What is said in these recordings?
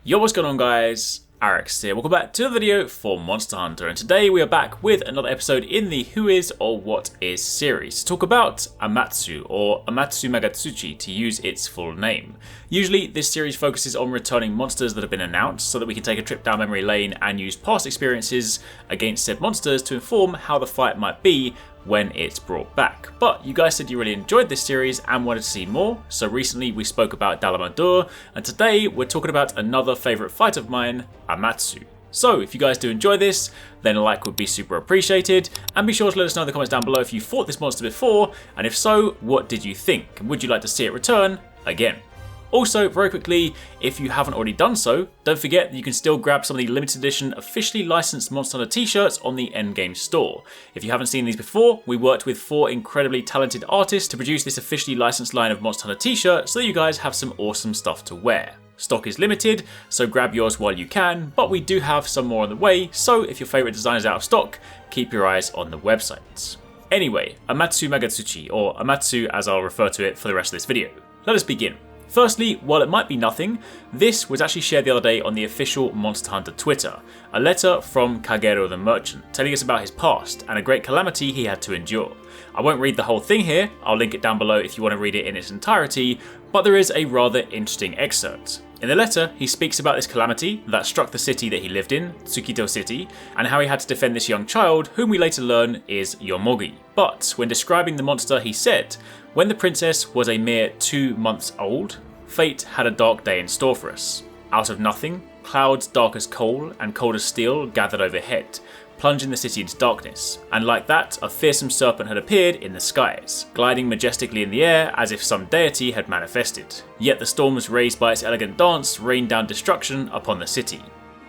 Yo, what's going on guys? HyperX here. Welcome back to the video for Monster Hunter, and today we are back with another episode in the Who Is or What Is series to talk about Amatsu, or Amatsumagatsuchi to use its full name. Usually this series focuses on returning monsters that have been announced so that we can take a trip down memory lane and use past experiences against said monsters to inform how the fight might be when it's brought back. But you guys said you really enjoyed this series and wanted to see more, so recently we spoke about Dalamadur, and today we're talking about another favourite fight of mine, Amatsu. So if you guys do enjoy this, then a like would be super appreciated, and be sure to let us know in the comments down below if you fought this monster before, and if so, what did you think? And would you like to see it return again? Also, very quickly, if you haven't already done so, don't forget that you can still grab some of the limited edition officially licensed Monster Hunter t-shirts on the Endgame store. If you haven't seen these before, we worked with 4 incredibly talented artists to produce this officially licensed line of Monster Hunter t-shirts so that you guys have some awesome stuff to wear. Stock is limited, so grab yours while you can, but we do have some more on the way, so if your favourite design is out of stock, keep your eyes on the website. Anyway, Amatsumagatsuchi, or Amatsu as I'll refer to it for the rest of this video. Let us begin. Firstly, while it might be nothing, this was actually shared the other day on the official Monster Hunter Twitter, a letter from Kagero the Merchant telling us about his past and a great calamity he had to endure. I won't read the whole thing here, I'll link it down below if you want to read it in its entirety, but there is a rather interesting excerpt. In the letter, he speaks about this calamity that struck the city that he lived in, Tsukito City, and how he had to defend this young child, whom we later learn is Yomogi. But when describing the monster, he said, "When the princess was a mere 2 months old, fate had a dark day in store for us. Out of nothing, clouds dark as coal and cold as steel gathered overhead, plunging the city into darkness, and like that, a fearsome serpent had appeared in the skies, gliding majestically in the air as if some deity had manifested. Yet the storms raised by its elegant dance rained down destruction upon the city."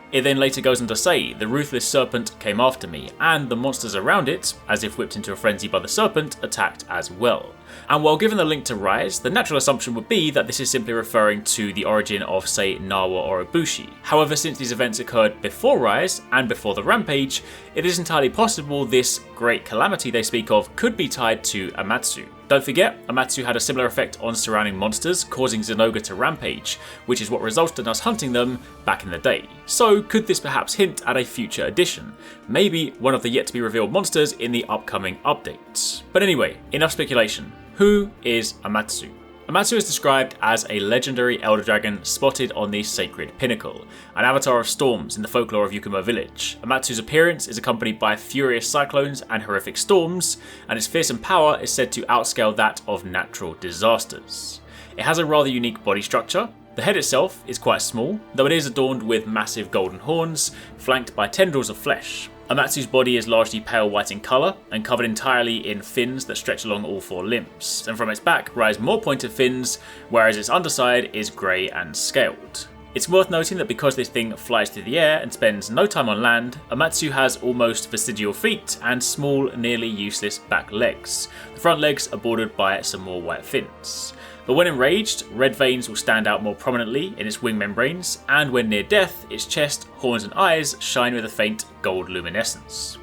It then later goes on to say, "The ruthless serpent came after me, and the monsters around it, as if whipped into a frenzy by the serpent, attacked as well." And while given the link to Rise, the natural assumption would be that this is simply referring to the origin of, say, Nawa or Ibushi. However, since these events occurred before Rise, and before the Rampage, it is entirely possible this great calamity they speak of could be tied to Amatsu. Don't forget, Amatsu had a similar effect on surrounding monsters, causing Zenogre to rampage, which is what resulted in us hunting them back in the day. So could this perhaps hint at a future edition? Maybe one of the yet to be revealed monsters in the upcoming updates. But anyway, enough speculation. Who is Amatsu? Amatsu is described as a legendary elder dragon spotted on the sacred pinnacle, an avatar of storms in the folklore of Yukumo village. Amatsu's appearance is accompanied by furious cyclones and horrific storms, and its fearsome power is said to outscale that of natural disasters. It has a rather unique body structure. The head itself is quite small, though it is adorned with massive golden horns, flanked by tendrils of flesh. Amatsu's body is largely pale white in colour and covered entirely in fins that stretch along all 4 limbs, and from its back rise more pointed fins, whereas its underside is grey and scaled. It's worth noting that because this thing flies through the air and spends no time on land, Amatsu has almost vestigial feet and small, nearly useless back legs. The front legs are bordered by some more white fins. But when enraged, red veins will stand out more prominently in its wing membranes, and when near death, its chest, horns and eyes shine with a faint gold luminescence.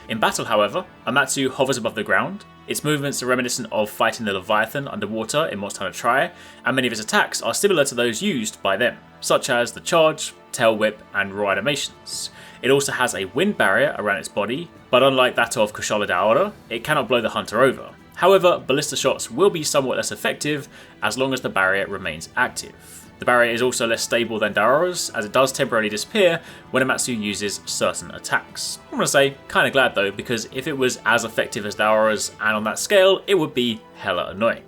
In battle, however, Amatsu hovers above the ground. Its movements are reminiscent of fighting the Leviathan underwater in Monster Hunter Tri, and many of its attacks are similar to those used by them, such as the charge, tail whip, and raw animations. It also has a wind barrier around its body, but unlike that of Kushala Daora, it cannot blow the hunter over. However, ballista shots will be somewhat less effective as long as the barrier remains active. The barrier is also less stable than Daora's, as it does temporarily disappear when Amatsu uses certain attacks. I'm gonna say, kinda glad though, because if it was as effective as Daora's and on that scale, it would be hella annoying.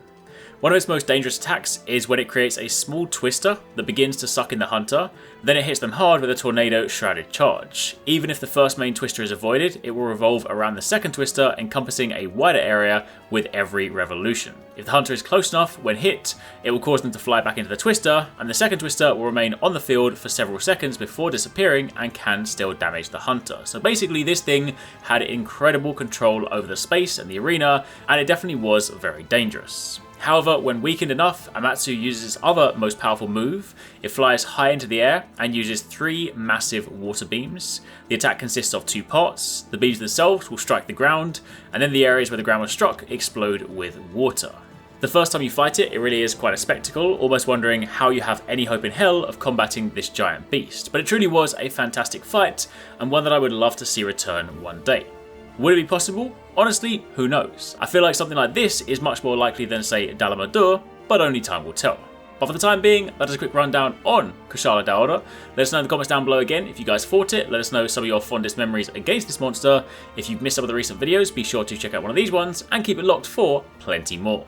One of its most dangerous attacks is when it creates a small twister that begins to suck in the hunter, then it hits them hard with a tornado shrouded charge. Even if the first main twister is avoided, it will revolve around the second twister, encompassing a wider area with every revolution. If the hunter is close enough, when hit, it will cause them to fly back into the twister, and the second twister will remain on the field for several seconds before disappearing and can still damage the hunter. So basically this thing had incredible control over the space and the arena, and it definitely was very dangerous. However, when weakened enough, Amatsu uses its other most powerful move. It flies high into the air and uses 3 massive water beams. The attack consists of 2 parts. The beams themselves will strike the ground, and then the areas where the ground was struck explode with water. The first time you fight it, it really is quite a spectacle, almost wondering how you have any hope in hell of combating this giant beast. But it truly was a fantastic fight, and one that I would love to see return one day. Would it be possible? Honestly, who knows? I feel like something like this is much more likely than, say, Dalamador, but only time will tell. But for the time being, that is a quick rundown on Kushala Daora. Let us know in the comments down below again if you guys fought it. Let us know some of your fondest memories against this monster. If you've missed some of the recent videos, be sure to check out one of these ones and keep it locked for plenty more.